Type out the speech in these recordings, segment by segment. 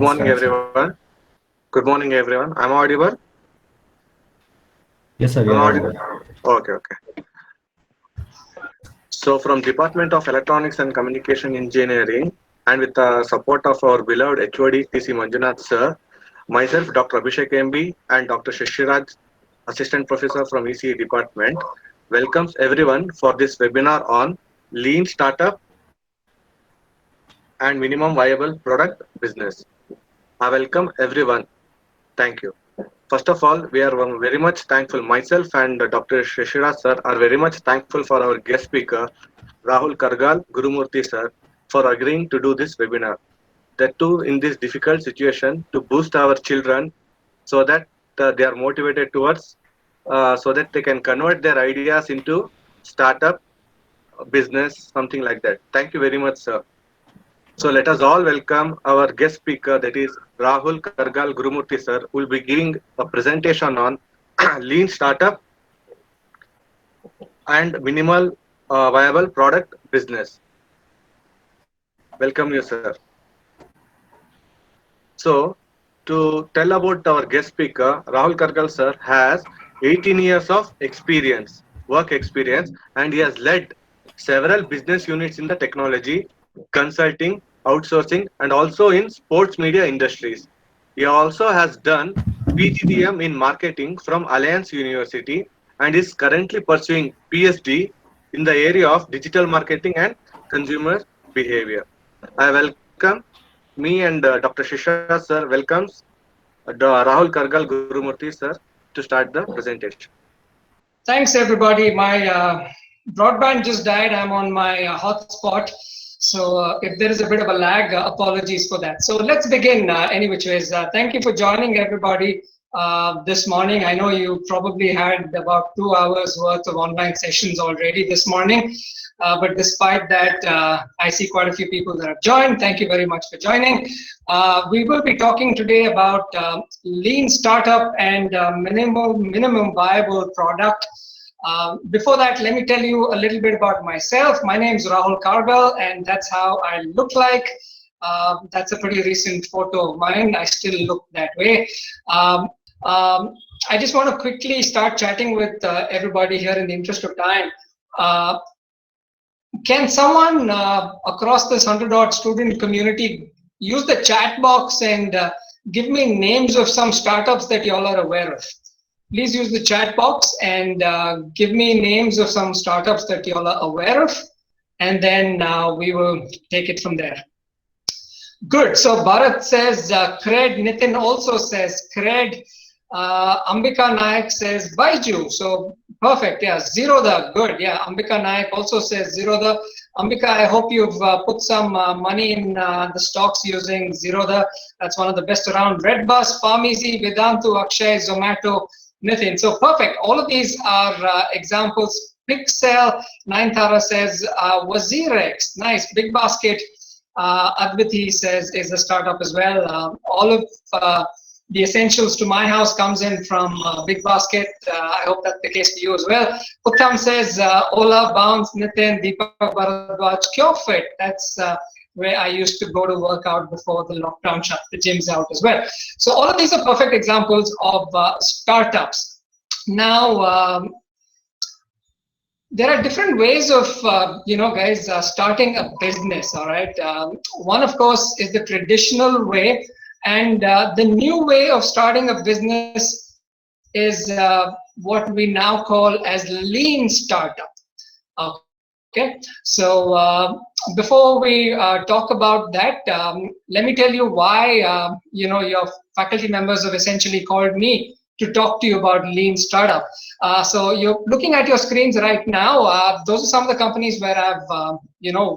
morning, start, sir. everyone. Good morning, everyone. I'm audible. Yes, sir, I'm you are audible. audible. Okay, okay. So, from Department of Electronics and Communication Engineering, and with the support of our beloved HOD TC Manjunath sir, myself, Dr. Abhishek MB, and Dr. Shashiraj, Assistant Professor from ECE Department, welcomes everyone for this webinar on Lean Startup and Minimum Viable Product Business. I welcome everyone. Thank you. First of all, we are very much thankful. Myself and Dr. Shashira sir are very much thankful for our guest speaker, Rahul Kargal Gurumurthy sir, for agreeing to do this webinar. That too in this difficult situation to boost our children so that they are motivated towards, so that they can convert their ideas into startup business, something like that. Thank you very much, sir. So let us all welcome our guest speaker, that is Rahul Kargal Gurumurthy sir, who will be giving a presentation on lean startup and minimal viable product business. Welcome you, sir. So to tell about our guest speaker, Rahul Kargal sir has 18 years of experience, work experience, and he has led several business units in the technology, consulting, outsourcing, and also in sports media industries. He also has done PGDM in marketing from Alliance University and is currently pursuing PhD in the area of digital marketing and consumer behavior. I welcome me and Dr. Shisha sir welcomes Rahul Kargal Gurumurthy sir to start the presentation. Thanks, everybody. My broadband just died. I'm on my hotspot. So if there is a bit of a lag, apologies for that. So let's begin any which ways. Thank you for joining everybody this morning. I know you probably had about 2 hours worth of online sessions already this morning. But despite that, I see quite a few people that have joined. Thank you very much for joining. We will be talking today about lean startup and minimum viable product. Before that, let me tell you a little bit about myself. My name is Rahul Kargal, and that's how I look like. That's a pretty recent photo of mine. I still look that way. I just want to quickly start chatting with everybody here in the interest of time. Can someone across this 100-odd student community use the chat box and give me names of some startups that y'all are aware of? Please use the chat box and give me names of some startups that y'all are aware of, and then we will take it from there. Good. So Bharat says cred. Nitin also says cred. Ambika Nayak says Baiju. So perfect. Yeah. Zerodha. Good. Yeah. Ambika Nayak also says Zerodha. Ambika, I hope you've put some money in the stocks using Zerodha. That's one of the best around. Redbus, Farmeasy, Vedantu, Akshay, Zomato, Nitin. So perfect. All of these are examples. Pixel, Nainthara says Wazirex. Nice. Big Basket. Adviti says is a startup as well. All of the essentials to my house comes in from Big Basket. I hope that's the case for you as well. Uttam says Ola, Bounce, Nitin, Deepak Bharadwaj, CureFit. That's where I used to go to work out before the lockdown shut the gyms out as well. So all of these are perfect examples of startups. Now, there are different ways of, guys, starting a business, all right? One, of course, is the traditional way. And the new way of starting a business is what we now call as lean startup. Okay, so before we talk about that, let me tell you why your faculty members have essentially called me to talk to you about lean startup. So you're looking at your screens right now. Those are some of the companies where I've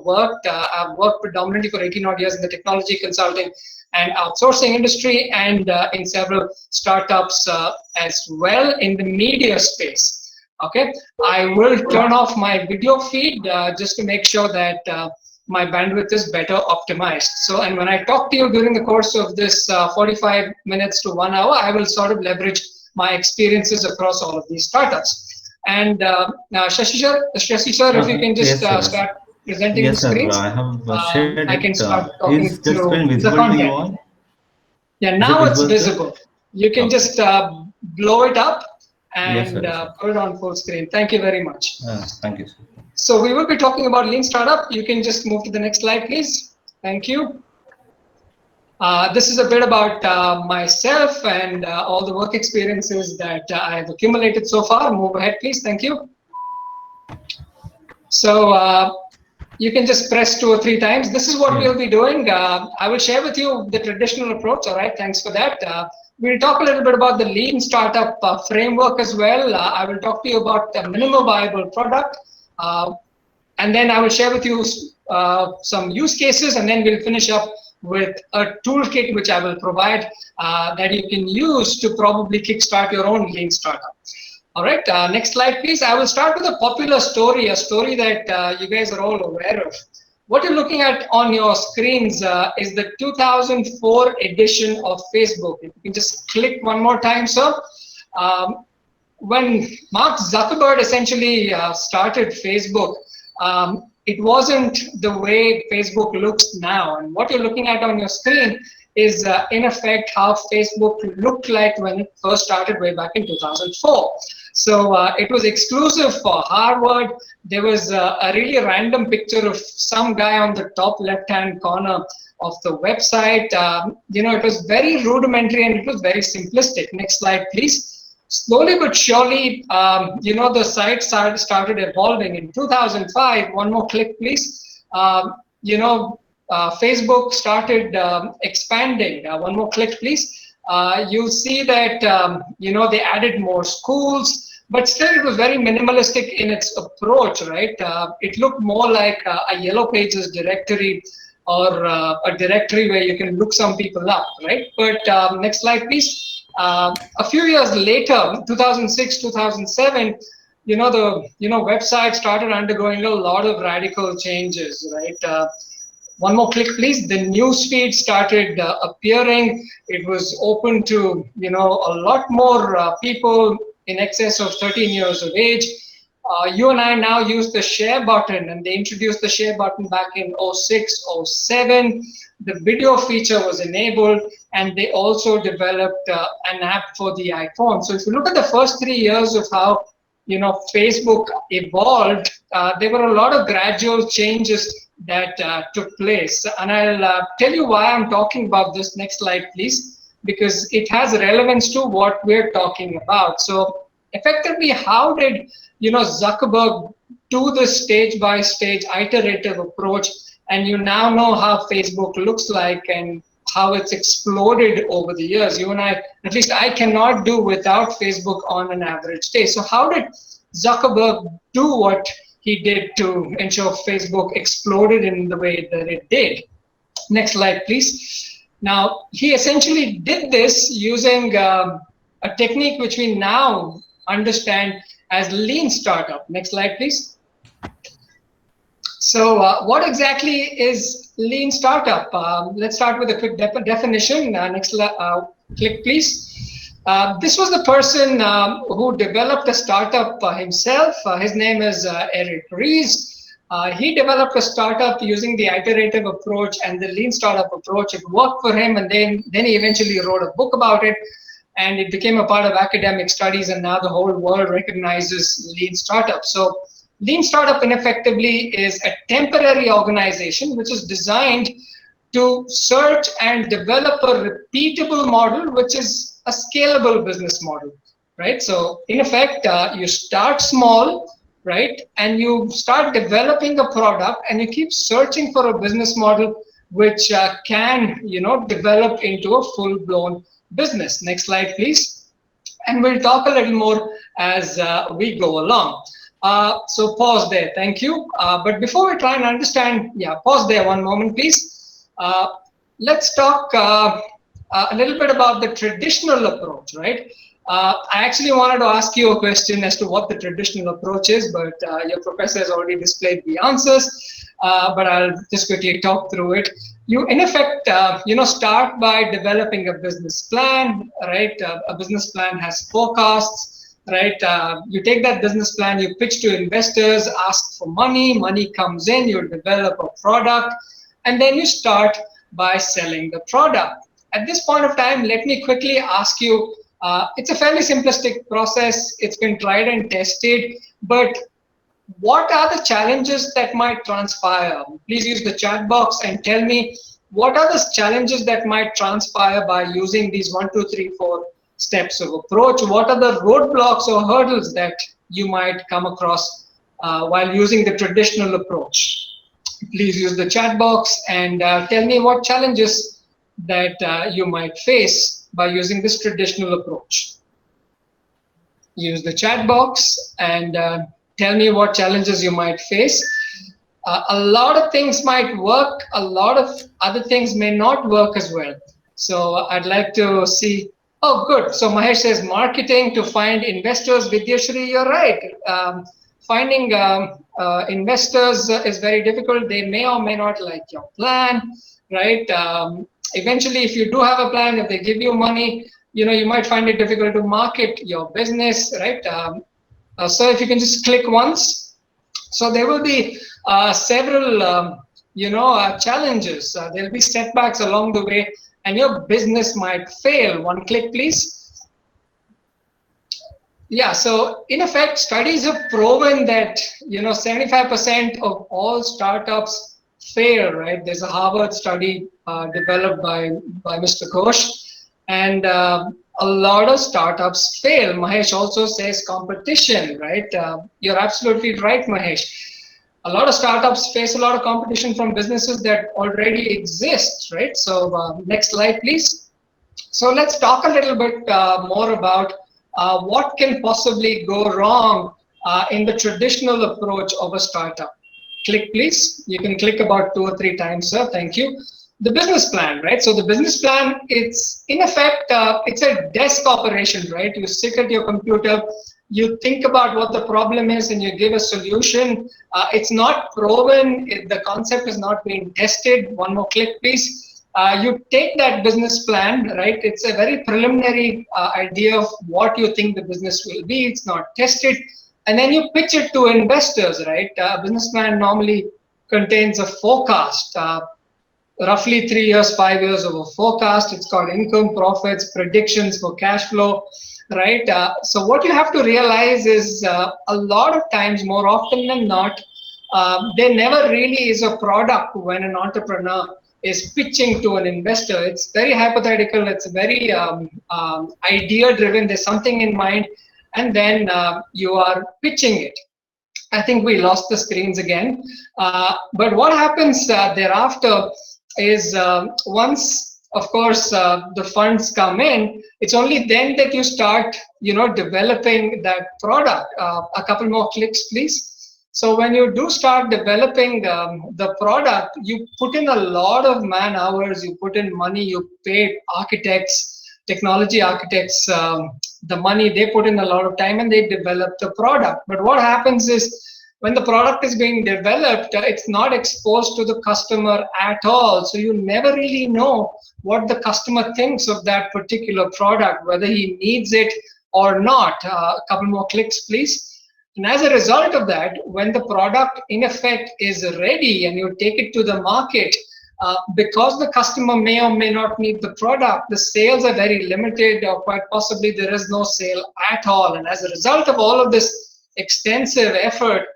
worked. I've worked predominantly for 18 odd years in the technology consulting and outsourcing industry, and in several startups as well in the media space. Okay, I will turn off my video feed just to make sure that my bandwidth is better optimized. So, and when I talk to you during the course of this 45 minutes to 1 hour, I will sort of leverage my experiences across all of these startups. And Shashi sir, if you can just Yes, sir. start presenting the Yes, sir. screens, I have shared I it. can start Is talking that screen through the visible to you content. all? Yeah, Is it now it's visible, sir? visible. You can Okay. just blow it up Yes, and sir. Yes, sir. put it on full screen. Thank you very much. Thank you, sir. So we will be talking about lean startup. You can just move to the next slide, please. Thank you. This is a bit about myself and all the work experiences that I have accumulated so far. Move ahead, please. Thank you. So you can just press 2 or 3 times. This is what Yeah. we'll be doing. I will share with you the traditional approach. All right, thanks for that. We'll talk a little bit about the lean startup framework as well. I will talk to you about the minimum viable product. And then I will share with you some use cases, and then we'll finish up with a toolkit which I will provide that you can use to probably kickstart your own lean startup. All right, next slide, please. I will start with a popular story, a story that you guys are all aware of. What you're looking at on your screens is the 2004 edition of Facebook. If you can just click one more time, sir. When Mark Zuckerberg essentially started Facebook, it wasn't the way Facebook looks now. And what you're looking at on your screen is, in effect, how Facebook looked like when it first started way back in 2004. So it was exclusive for Harvard. There was a really random picture of some guy on the top left-hand corner of the website. It was very rudimentary and it was very simplistic. Next slide, please. Slowly but surely, the site started evolving. In 2005, one more click, please. Facebook started expanding. One more click, please. You'll see that, they added more schools, but still it was very minimalistic in its approach, right? It looked more like a Yellow Pages directory or a directory where you can look some people up, right? But next slide, please. A few years later, 2006, 2007, the website started undergoing a lot of radical changes, right? One more click, please. The newsfeed started appearing. It was open to a lot more people in excess of 13 years of age. You and I now use the share button, and they introduced the share button back in 06, 07. The video feature was enabled, and they also developed an app for the iPhone. So if you look at the first 3 years of how Facebook evolved, there were a lot of gradual changes that took place. And I'll tell you why I'm talking about this. Next slide, please, because it has relevance to what we're talking about. So effectively, how did Zuckerberg do this stage-by-stage iterative approach, and you now know how Facebook looks like and how it's exploded over the years. You and I, at least I cannot do without Facebook on an average day. So how did Zuckerberg do what he did to ensure Facebook exploded in the way that it did? Next slide, please. Now, he essentially did this using a technique which we now understand as lean startup. Next slide, please. So what exactly is lean startup? Let's start with a quick definition. Next click, please. This was the person who developed a startup himself. His name is Eric Ries. He developed a startup using the iterative approach and the lean startup approach. It worked for him, and then he eventually wrote a book about it, and it became a part of academic studies, and now the whole world recognizes lean startup. So lean startup, ineffectively, is a temporary organization which is designed to search and develop a repeatable model, which is a scalable business model, right? So in effect, you start small, right? And you start developing a product, and you keep searching for a business model which can, develop into a full-blown business. Next slide, please. And we'll talk a little more as we go along. So pause there, thank you. But before we try and understand, pause there one moment, please. Let's talk a little bit about the traditional approach, right? I actually wanted to ask you a question as to what the traditional approach is, but your professor has already displayed the answers, but I'll just quickly talk through it. You, in effect, start by developing a business plan, right? A business plan has forecasts, right? You take that business plan, you pitch to investors, ask for money comes in, you develop a product, and then you start by selling the product. At this point of time, let me quickly ask you, it's a fairly simplistic process. It's been tried and tested, but what are the challenges that might transpire? Please use the chat box and tell me what are the challenges that might transpire by using these 1, 2, 3, 4 steps of approach. What are the roadblocks or hurdles that you might come across while using the traditional approach? Please use the chat box and tell me what challenges that you might face by using this traditional approach. Use the chat box and tell me what challenges you might face. A lot of things might work, a lot of other things may not work as well. So I'd like to see, oh good, so Mahesh says marketing to find investors. Vidyashri, you're right. Finding investors is very difficult. They may or may not like your plan, right? Eventually, if you do have a plan, if they give you money, you might find it difficult to market your business, right? So if you can just click once. So there will be several, challenges. There'll be setbacks along the way, and your business might fail. One click, please. Yeah, so in effect, studies have proven that 75% of all startups fail, right? There's a Harvard study developed by Mr. Ghosh, and a lot of startups fail. Mahesh also says competition, right? You're absolutely right, Mahesh. A lot of startups face a lot of competition from businesses that already exist, right? So next slide, please. So let's talk a little bit more about what can possibly go wrong in the traditional approach of a startup. Click, please. You can click about 2 or 3 times, sir. Thank you. The business plan, right? So the business plan, it's in effect, it's a desk operation, right? You sit at your computer, you think about what the problem is, and you give a solution. It's not proven. The concept is not being tested. One more click, please. You take that business plan, right? It's a very preliminary idea of what you think the business will be. It's not tested. And then you pitch it to investors, right? A business plan normally contains a forecast, roughly 3 years, 5 years of a forecast. It's called income, profits, predictions for cash flow, right? So what you have to realize is a lot of times, more often than not, there never really is a product when an entrepreneur is pitching to an investor. It's very hypothetical. It's very idea driven. There's something in mind, and then you are pitching it. I think we lost the screens again. But what happens thereafter is once, of course, the funds come in, it's only then that you start, developing that product. A couple more clicks, please. So when you do start developing the product, you put in a lot of man hours, you put in money, you pay architects, technology architects, the money, they put in a lot of time and they develop the product. But what happens is when the product is being developed, it's not exposed to the customer at all. So you never really know what the customer thinks of that particular product, whether he needs it or not. A couple more clicks, please. And as a result of that, when the product in effect is ready and you take it to the market, because the customer may or may not need the product, the sales are very limited, or quite possibly there is no sale at all. And as a result of all of this extensive effort,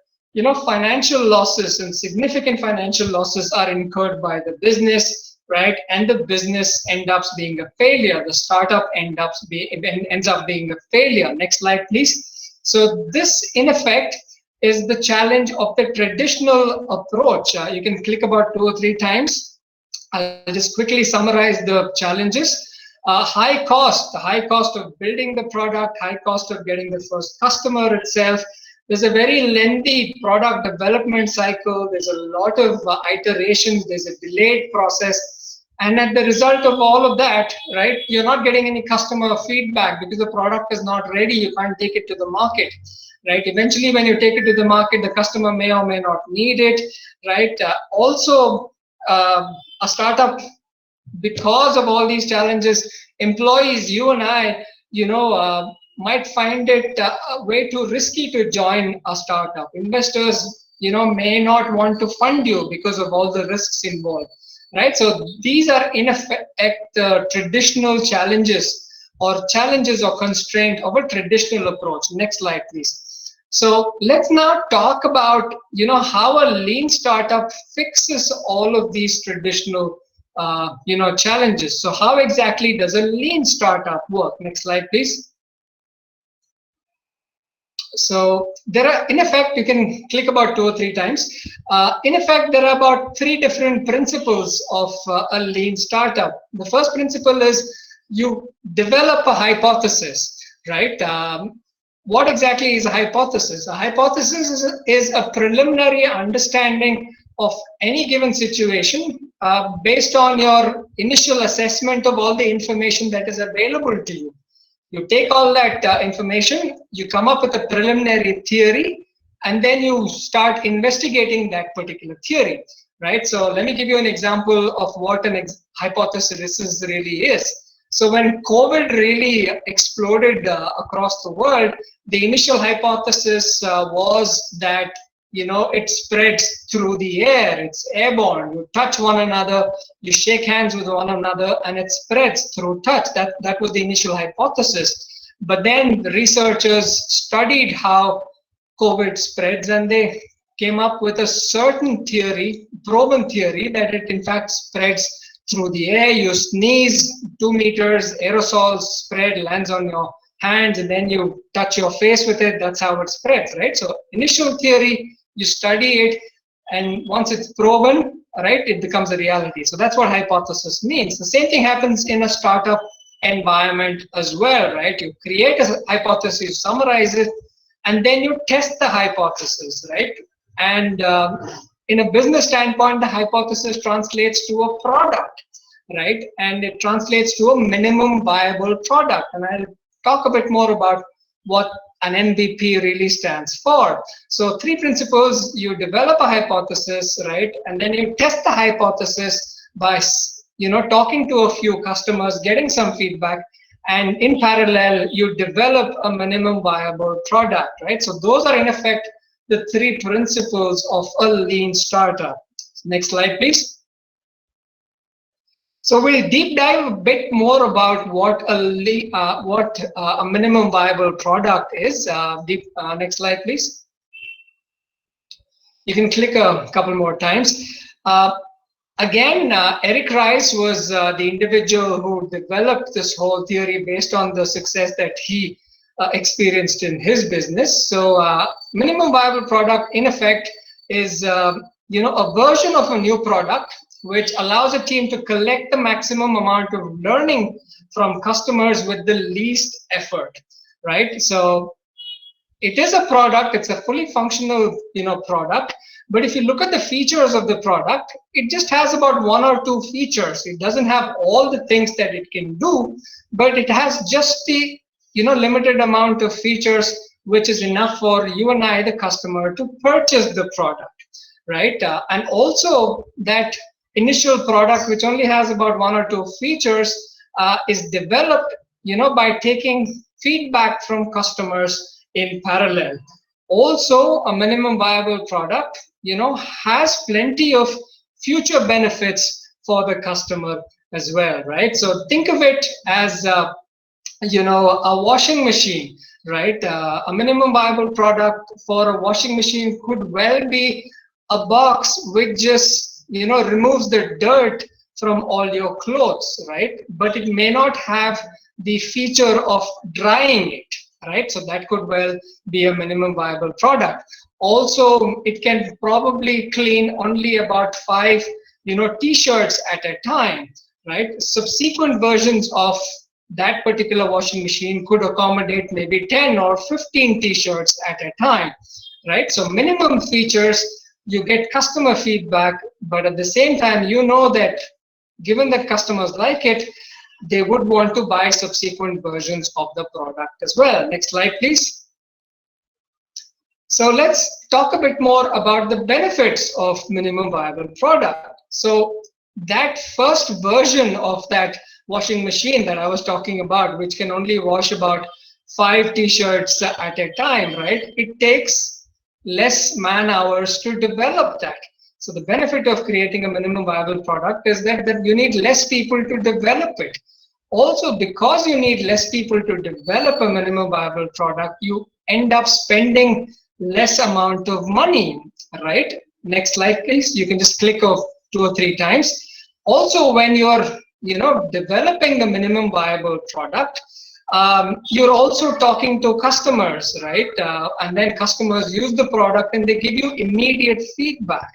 financial losses and significant financial losses are incurred by the business, right? And the business ends up being a failure. The startup ends up being a failure. Next slide, please. So this, in effect, is the challenge of the traditional approach. You can click about 2 or 3 times. I'll just quickly summarize the challenges. High cost, the high cost of building the product, high cost of getting the first customer itself. There's a very lengthy product development cycle. There's a lot of iterations. There's a delayed process. And at the result of all of that, right, you're not getting any customer feedback because the product is not ready. You can't take it to the market, right? Eventually, when you take it to the market, the customer may or may not need it, right? Also, a startup, because of all these challenges, employees, you and I, might find it way too risky to join a startup. Investors, may not want to fund you because of all the risks involved. right? So these are in effect traditional challenges or constraint of a traditional approach. Next slide, please. So let's now talk about how a lean startup fixes all of these traditional challenges. So how exactly does a lean startup work? Next slide, please. So there are, in effect, you can click about 2 or 3 times. In effect, there are about 3 different principles of a lean startup. The first principle is you develop a hypothesis, right? What exactly is a hypothesis? A hypothesis is a preliminary understanding of any given situation based on your initial assessment of all the information that is available to you. You take all that information, you come up with a preliminary theory, and then you start investigating that particular theory, right? So let me give you an example of what an hypothesis really is. So when COVID really exploded across the world, the initial hypothesis was that it spreads through the air, it's airborne, you touch one another, you shake hands with one another, and it spreads through touch. That was the initial hypothesis. But then the researchers studied how COVID spreads, and they came up with a certain theory, proven theory, that it in fact spreads through the air. You sneeze 2 meters, aerosols spread, lands on your hands, and then you touch your face with it. That's how it spreads, right? So initial theory, you study it, and once it's proven, right, it becomes a reality. So that's what hypothesis means. The same thing happens in a startup environment as well, right? You create a hypothesis, summarize it, and then you test the hypothesis, right? And in a business standpoint, the hypothesis translates to a product, right? And it translates to a minimum viable product. And I'll talk a bit more about what an MVP really stands for. So 3 principles: you develop a hypothesis, right? And then you test the hypothesis by talking to a few customers, getting some feedback, and in parallel, you develop a minimum viable product, right? So those are in effect the 3 principles of a lean startup. Next slide, please. So we'll deep dive a bit more about what a minimum viable product is. Next slide, please. You can click a couple more times. Again, Eric Rice was the individual who developed this whole theory based on the success that he experienced in his business. So minimum viable product, in effect, is a version of a new product which allows a team to collect the maximum amount of learning from customers with the least effort, right? So it is a product, it's a fully functional product, but if you look at the features of the product, it just has about 1 or 2 features. It doesn't have all the things that it can do, but it has just the limited amount of features which is enough for you and I, the customer, to purchase the product, right? And also that initial product, which only has about 1 or 2 features, is developed by taking feedback from customers in parallel. Also, a minimum viable product has plenty of future benefits for the customer as well, right? So think of it as a washing machine, right? A minimum viable product for a washing machine could well be a box which just removes the dirt from all your clothes, right? But it may not have the feature of drying it, right? So that could well be a minimum viable product. Also, it can probably clean only about 5 t-shirts at a time, right? Subsequent versions of that particular washing machine could accommodate maybe 10 or 15 t-shirts at a time, right? So minimum features, you get customer feedback, but at the same time, that given that customers like it, they would want to buy subsequent versions of the product as well. Next slide, please. So let's talk a bit more about the benefits of minimum viable product. So that first version of that washing machine that I was talking about, which can only wash about 5 t-shirts at a time, right? It takes less man hours to develop that. So the benefit of creating a minimum viable product is that you need less people to develop it. Also, because you need less people to develop a minimum viable product, you end up spending less amount of money, right? Next slide, please. You can just click off 2 or 3 times. Also, when you're developing the minimum viable product, you're also talking to customers, right? And then customers use the product and they give you immediate feedback.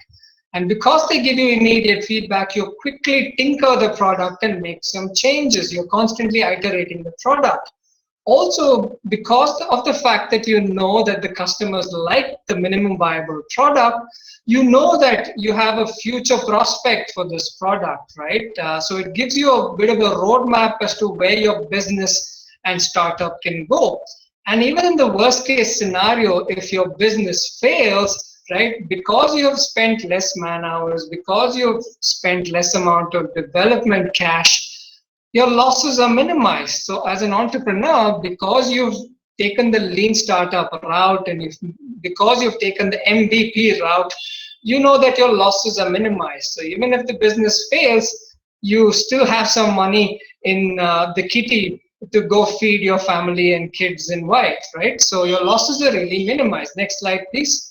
And because they give you immediate feedback, you quickly tinker the product and make some changes. You're constantly iterating the product. Also, because of the fact that you know that the customers like the minimum viable product, you know that you have a future prospect for this product, right? So it gives you a bit of a roadmap as to where your business and startup can go. And even in the worst case scenario, if your business fails, right, because you have spent less man hours, because you've spent less amount of development cash, your losses are minimized. So as an entrepreneur, because you've taken the lean startup route and because you've taken the MVP route, you know that your losses are minimized. So even if the business fails, you still have some money in the kitty to go feed your family and kids and wife, right? So your losses are really minimized. Next slide, please.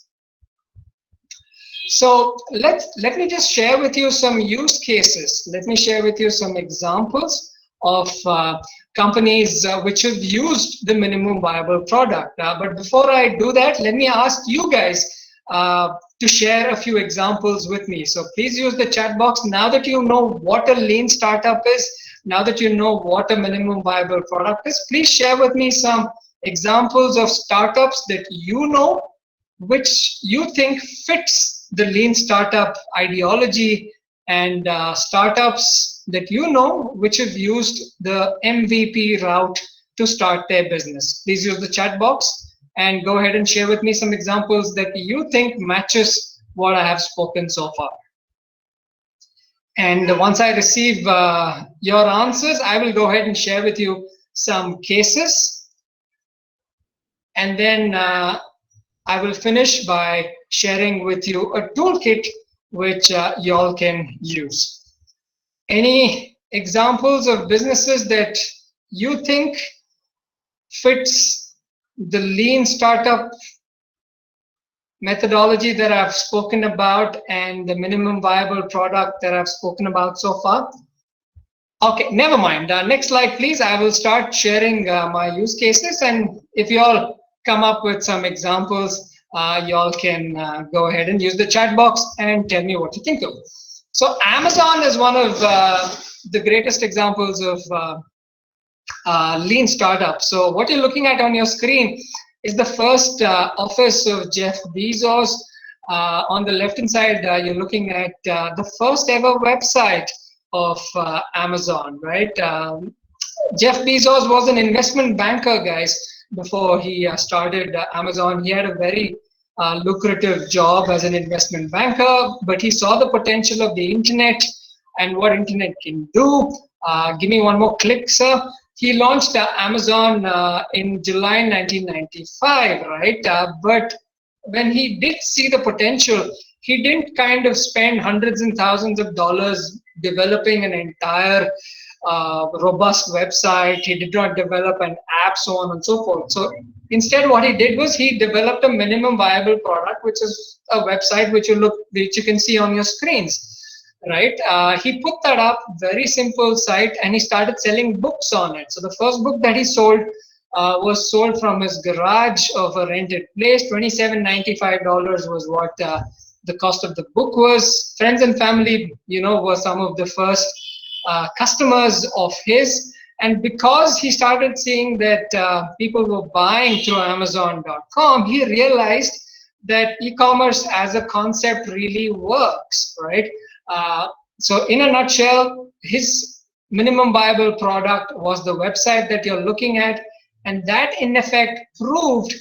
So let me just share with you some use cases. Let me share with you some examples of companies which have used the minimum viable product. But before I do that, let me ask you guys to share a few examples with me. So please use the chat box. Now that you know what a lean startup is, now that you know what a minimum viable product is, please share with me some examples of startups that you know, which you think fits the lean startup ideology, and startups that you know which have used the MVP route to start their business. Please use the chat box and go ahead and share with me some examples that you think matches what I have spoken so far. And once I receive your answers, I will go ahead and share with you some cases. And then I will finish by sharing with you a toolkit which you all can use. Any examples of businesses that you think fits the lean startup methodology that I've spoken about and the minimum viable product that I've spoken about so far? Okay, never mind. Next slide, please. I will start sharing my use cases, and if you all come up with some examples, y'all can go ahead and use the chat box and tell me what you think of. So Amazon is one of the greatest examples of lean startup. So what you're looking at on your screen is the first office of Jeff Bezos. On the left hand side, you're looking at the first ever website of Amazon, right? Jeff Bezos was an investment banker, guys. Before he started Amazon, he had a very lucrative job as an investment banker, but he saw the potential of the internet and what internet can do. Give me one more click, sir. He launched Amazon in July 1995, right? But when he did see the potential, he didn't kind of spend hundreds and thousands of dollars developing an entire robust website. He did not develop an app, so on and so forth. So instead, what he did was he developed a minimum viable product, which is a website which you can see on your screens, right? He put that up, very simple site, and he started selling books on it. So the first book that he sold was sold from his garage of a rented place. $27.95 was what the cost of the book was. Friends and family, were some of the first customers of his, and because he started seeing that people were buying through Amazon.com, he realized that e-commerce as a concept really works, right? So in a nutshell, his minimum viable product was the website that you're looking at, and that in effect proved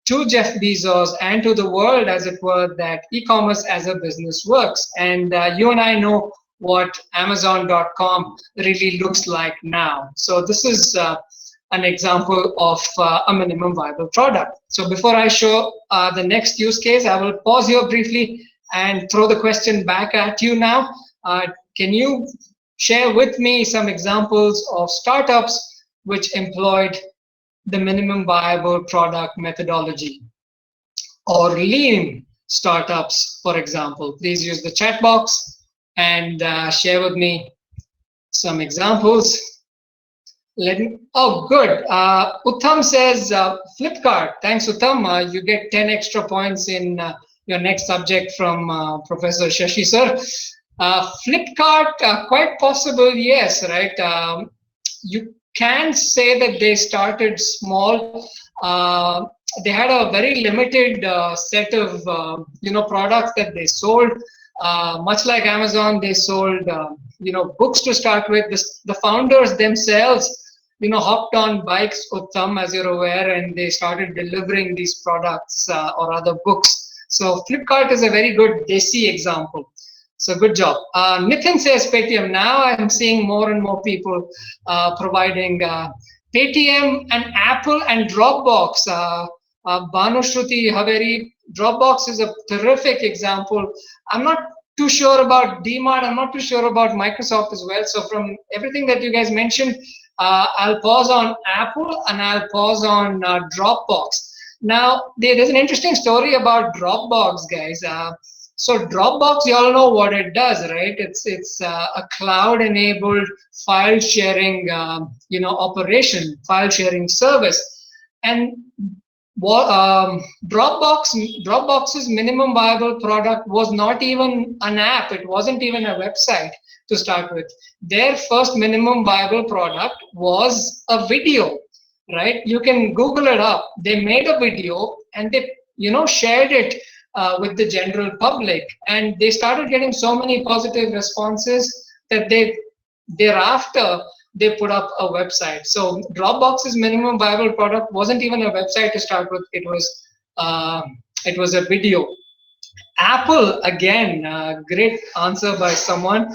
to Jeff Bezos and to the world, as it were, that e-commerce as a business works. And you and I know what Amazon.com really looks like now. So this is an example of a minimum viable product. So before I show the next use case, I will pause here briefly and throw the question back at you now. Can you share with me some examples of startups which employed the minimum viable product methodology, or lean startups, for example? Please use the chat box and share with me some examples. Oh, good. Uttam says Flipkart. Thanks, Uttam. You get 10 extra points in your next subject from Professor Shashi sir. Flipkart, quite possible, yes, right? You can say that they started small. They had a very limited set of products that they sold. Much like Amazon, they sold books to start with. The founders themselves hopped on bikes, Uttam, as you're aware, and they started delivering these products or other books. So Flipkart is a very good desi example. So good job. Nitin says Paytm. Now I'm seeing more and more people providing Paytm and Apple and Dropbox. Bhanushruti Haveri, Dropbox is a terrific example. I'm not too sure about DMart. I'm not too sure about Microsoft as well. So from everything that you guys mentioned, I'll pause on Apple and I'll pause on Dropbox. Now, there's an interesting story about Dropbox, guys. So Dropbox, you all know what it does, right? It's a cloud-enabled file sharing, operation, file sharing service. And Dropbox's minimum viable product was not even an app. It wasn't even a website to start with. Their first minimum viable product was a video, right? You can Google it up. They made a video and they, shared it with the general public, and they started getting so many positive responses that thereafter they put up a website. So Dropbox's minimum viable product wasn't even a website to start with. It was a video. Apple, again, great answer by someone,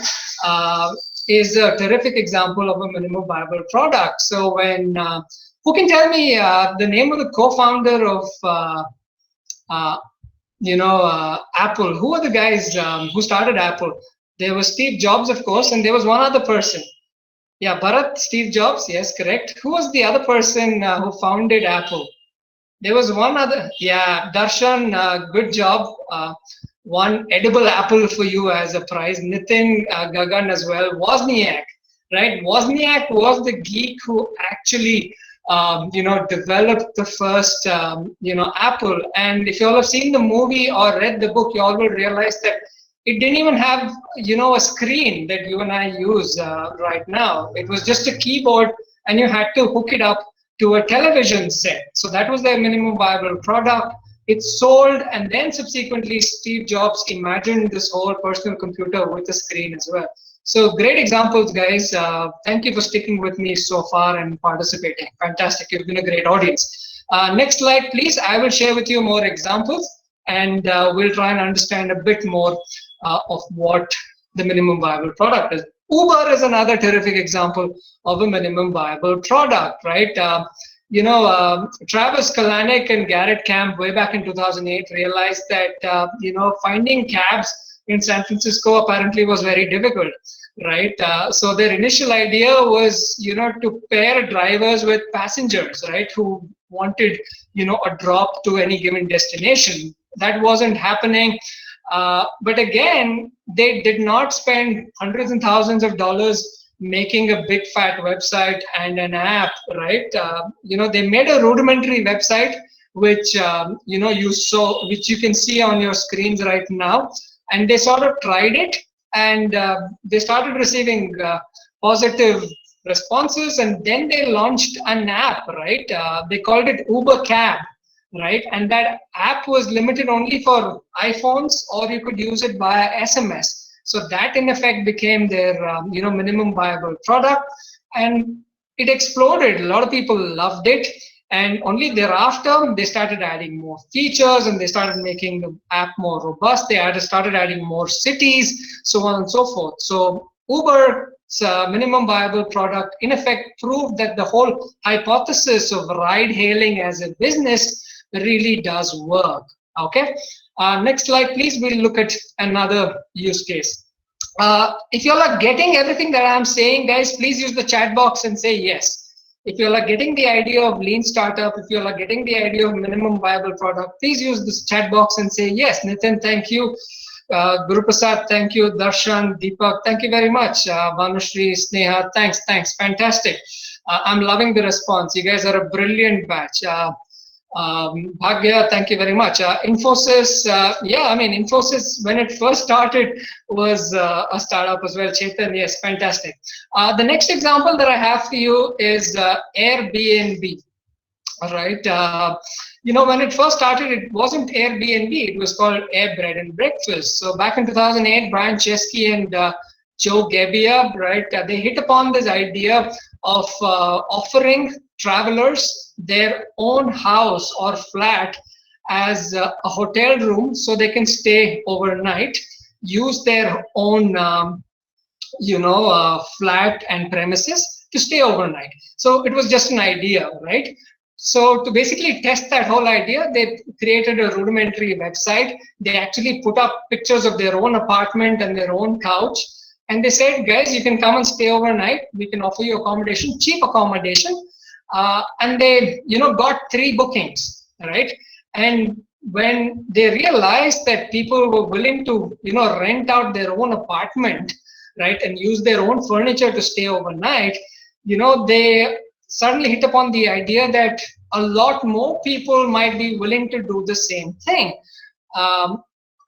is a terrific example of a minimum viable product. So when who can tell me the name of the co-founder of Apple? Who are the guys who started Apple? There was Steve Jobs, of course, and there was one other person. Yeah, Bharat, Steve Jobs, yes, correct. Who was the other person who founded Apple? There was one other, yeah, Darshan, good job. One edible apple for you as a prize. Nitin, Gagan as well. Wozniak, right? Wozniak was the geek who actually developed the first, Apple. And if you all have seen the movie or read the book, you all will realize that it didn't even have, a screen that you and I use right now. It was just a keyboard, and you had to hook it up to a television set. So that was their minimum viable product. It sold, and then subsequently Steve Jobs imagined this whole personal computer with a screen as well. So great examples, guys. Thank you for sticking with me so far and participating. Fantastic. You've been a great audience. Next slide, please. I will share with you more examples, and we'll try and understand a bit more of what the minimum viable product is. Uber is another terrific example of a minimum viable product, right? Travis Kalanick and Garrett Camp way back in 2008 realized that, finding cabs in San Francisco apparently was very difficult, right? So their initial idea was, to pair drivers with passengers, right, who wanted, a drop to any given destination. That wasn't happening. But again, they did not spend hundreds and thousands of dollars making a big fat website and an app, right? They made a rudimentary website, which which you can see on your screens right now, and they sort of tried it, and they started receiving positive responses, and then they launched an app, right? They called it Uber Cab, right? And that app was limited only for iPhones, or you could use it via SMS. So that in effect became their minimum viable product, and it exploded. A lot of people loved it, and only thereafter they started adding more features, and they started making the app more robust. They started adding more cities, so on and so forth. So Uber's minimum viable product in effect proved that the whole hypothesis of ride hailing as a business really does work. Okay. Next slide, please. We'll look at another use case. If you all are getting everything that I'm saying, guys, please use the chat box and say yes. If you all are getting the idea of lean startup, if you all are getting the idea of minimum viable product, please use this chat box and say yes. Nitin, thank you. Guru Prasad, thank you. Darshan, Deepak, thank you very much. Vanushri, Sneha, thanks. Fantastic. I'm loving the response. You guys are a brilliant batch. Bhagya, thank you very much. Infosys, Infosys, when it first started, was a startup as well. Chetan, yes, fantastic. The next example that I have for you is Airbnb. All right. When it first started, it wasn't Airbnb. It was called Air Bread and Breakfast. So back in 2008, Brian Chesky and Joe Gebbia, right, they hit upon this idea of offering travelers their own house or flat as a hotel room so they can stay overnight, use their own flat and premises to stay overnight. So it was just an idea, right? So to basically test that whole idea, they created a rudimentary website. They actually put up pictures of their own apartment and their own couch. And they said, guys, you can come and stay overnight. We can offer you accommodation, cheap accommodation. And they, got 3 bookings, right? And when they realized that people were willing to, rent out their own apartment, right, and use their own furniture to stay overnight, they suddenly hit upon the idea that a lot more people might be willing to do the same thing.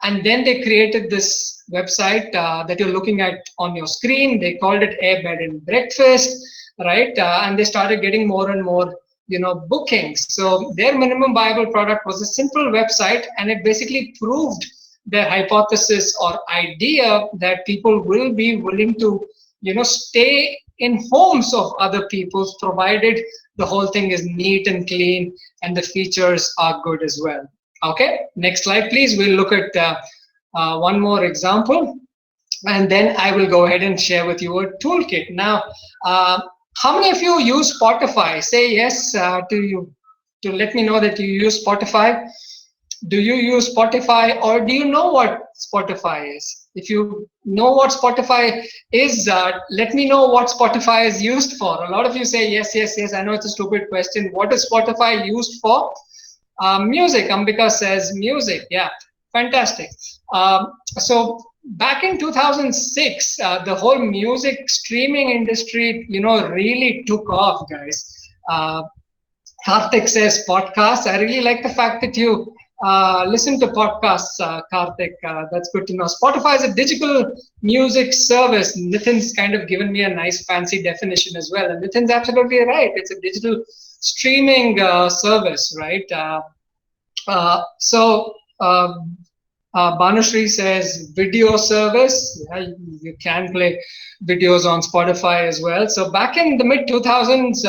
And then they created this website that you're looking at on your screen. They called it Air Bed and Breakfast, right? And they started getting more and more, bookings. So their minimum viable product was a simple website, and it basically proved their hypothesis or idea that people will be willing to, stay in homes of other people's, provided the whole thing is neat and clean and the features are good as well. Okay, next slide, please. We'll look at one more example, and then I will go ahead and share with you a toolkit. Now, how many of you use Spotify? Say yes to let me know that you use Spotify. Do you use Spotify, or do you know what Spotify is? If you know what Spotify is, let me know what Spotify is used for. A lot of you say yes. I know it's a stupid question. What is Spotify used for? Music. Ambika says music. Yeah, fantastic. So back in 2006, the whole music streaming industry, really took off, guys. Karthik says podcasts. I really like the fact that you listen to podcasts, Karthik. That's good to know. Spotify is a digital music service. Nitin's kind of given me a nice fancy definition as well. And Nitin's absolutely right. It's a digital streaming service, right? Banushri says video service. Yeah, you can play videos on Spotify as well. So back in the mid 2000s,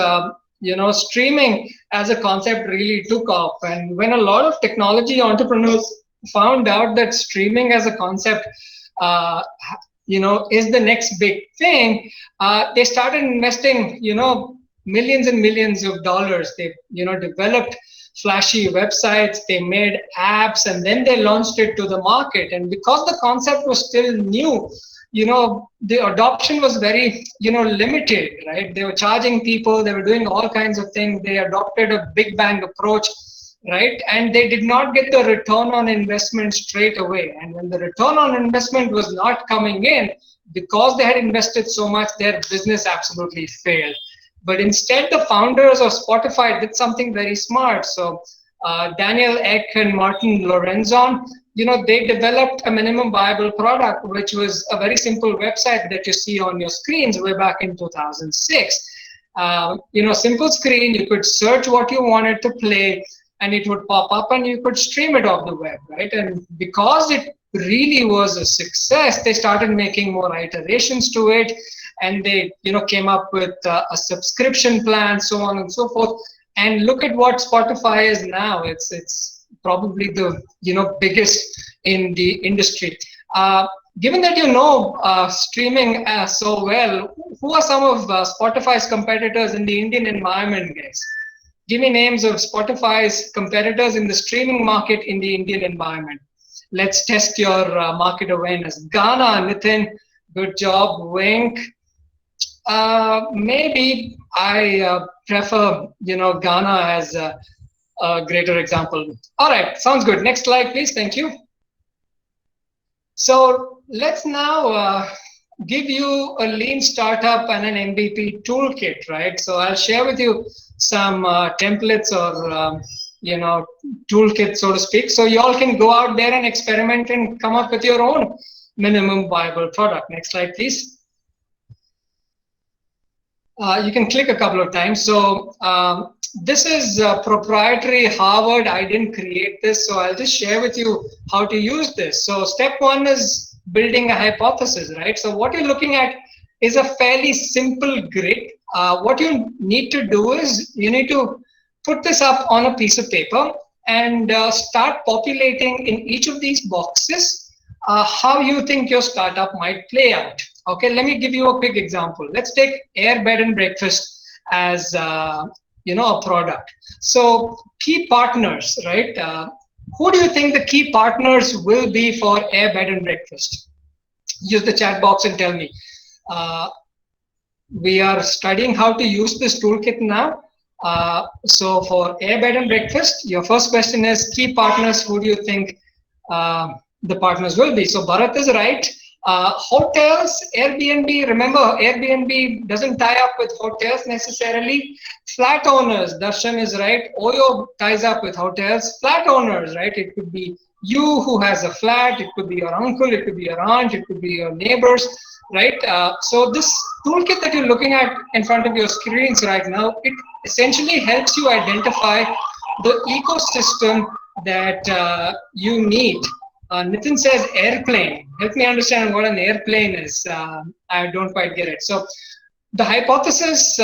streaming as a concept really took off. And when a lot of technology entrepreneurs found out that streaming as a concept, is the next big thing, they started investing, millions and millions of dollars. They, developed flashy websites, they made apps, and then they launched it to the market. And because the concept was still new, the adoption was very, limited, right? They were charging people, they were doing all kinds of things. They adopted a big bang approach, right? And they did not get the return on investment straight away. And when the return on investment was not coming in, because they had invested so much, their business absolutely failed. But instead, the founders of Spotify did something very smart. So Daniel Ek and Martin Lorenzon, they developed a minimum viable product, which was a very simple website that you see on your screens way back in 2006. Simple screen, you could search what you wanted to play, and it would pop up and you could stream it off the web, right? And because it really was a success, they started making more iterations to it, and they, came up with a subscription plan, so on and so forth. And look at what Spotify is now. It's probably the, biggest in the industry. Given that streaming so well, who are some of Spotify's competitors in the Indian environment, guys? Give me names of Spotify's competitors in the streaming market in the Indian environment. Let's test your market awareness. Ghana, Nitin, good job. Wink. Maybe I prefer, Ghana as a greater example. All right, sounds good. Next slide, please. Thank you. So let's now give you a lean startup and an MVP toolkit, right? So I'll share with you some templates or toolkit, so to speak. So you all can go out there and experiment and come up with your own minimum viable product. Next slide, please. You can click a couple of times. So this is proprietary Harvard. I didn't create this, so I'll just share with you how to use this. So step one is building a hypothesis, right? So what you're looking at is a fairly simple grid. What you need to do is you need to put this up on a piece of paper and start populating in each of these boxes how you think your startup might play out. Okay, let me give you a quick example. Let's take Air Bed and Breakfast as a product. So key partners, right? Who do you think the key partners will be for Air Bed and Breakfast? Use the chat box and tell me. We are studying how to use this toolkit now. So for Air Bed and Breakfast, your first question is key partners. Who do you think the partners will be? So Bharat is right. Hotels, Airbnb, remember Airbnb doesn't tie up with hotels necessarily. Flat owners, Darshan is right. Oyo ties up with hotels. Flat owners, right? It could be you who has a flat, it could be your uncle, it could be your aunt, it could be your neighbors, right? So this toolkit that you're looking at in front of your screens right now, it essentially helps you identify the ecosystem that you need. Nitin says airplane. Help me understand what an airplane is. I don't quite get it. So the hypothesis,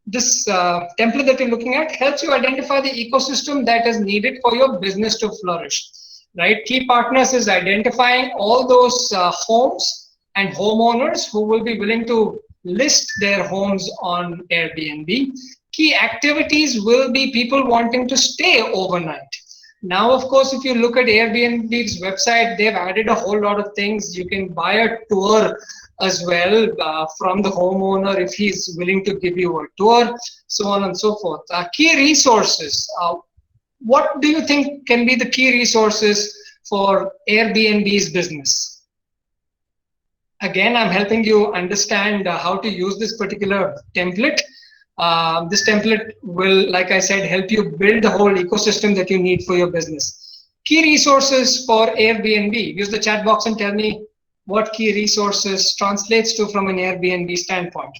this template that you're looking at helps you identify the ecosystem that is needed for your business to flourish, right? Key partners is identifying all those homes and homeowners who will be willing to list their homes on Airbnb. Key activities will be people wanting to stay overnight. Now, of course, if you look at Airbnb's website, they've added a whole lot of things. You can buy a tour as well from the homeowner if he's willing to give you a tour, so on and so forth. Key resources. What do you think can be the key resources for Airbnb's business? Again, I'm helping you understand how to use this particular template. This template will, like I said, help you build the whole ecosystem that you need for your business. Key resources for Airbnb. Use the chat box and tell me what key resources translates to from an Airbnb standpoint.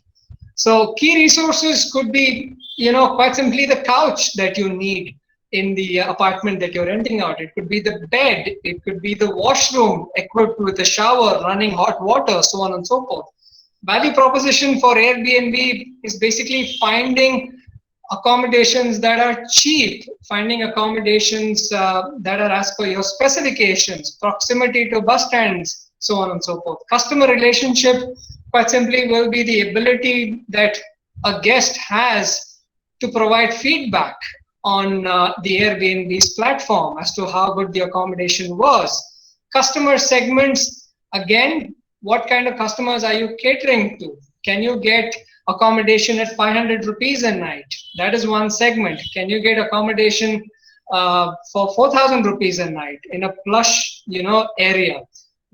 So key resources could be, quite simply the couch that you need in the apartment that you're renting out. It could be the bed. It could be the washroom equipped with a shower, running hot water, so on and so forth. Value proposition for Airbnb is basically finding accommodations that are cheap, finding accommodations that are as per your specifications, proximity to bus stands, so on and so forth. Customer relationship, quite simply, will be the ability that a guest has to provide feedback on the Airbnb's platform as to how good the accommodation was. Customer segments, again, what kind of customers are you catering to? Can you get accommodation at 500 rupees a night? That is one segment. Can you get accommodation for 4,000 rupees a night in a plush, area,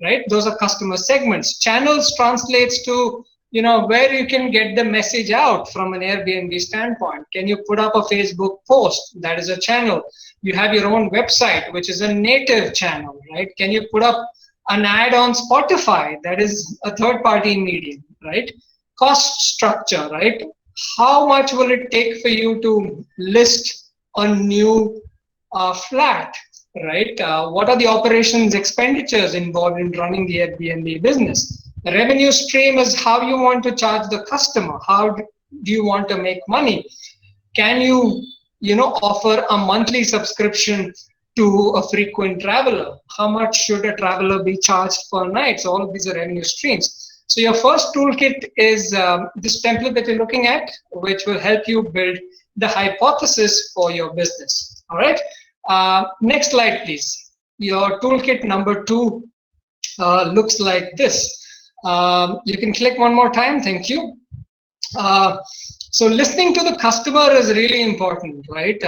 right? Those are customer segments. Channels translates to, where you can get the message out from an Airbnb standpoint. Can you put up a Facebook post? That is a channel. You have your own website, which is a native channel, right? Can you put up an ad on Spotify? That is a third-party medium, right? Cost structure, right? How much will it take for you to list a new flat, right? What are the operations expenditures involved in running the Airbnb business? The revenue stream is how you want to charge the customer. How do you want to make money? Can you, offer a monthly subscription to a frequent traveler? How much should a traveler be charged per night? So all of these are revenue streams. So your first toolkit is this template that you're looking at, which will help you build the hypothesis for your business. All right. Next slide, please. Your toolkit number 2 looks like this. You can click one more time. Thank you. So listening to the customer is really important, right?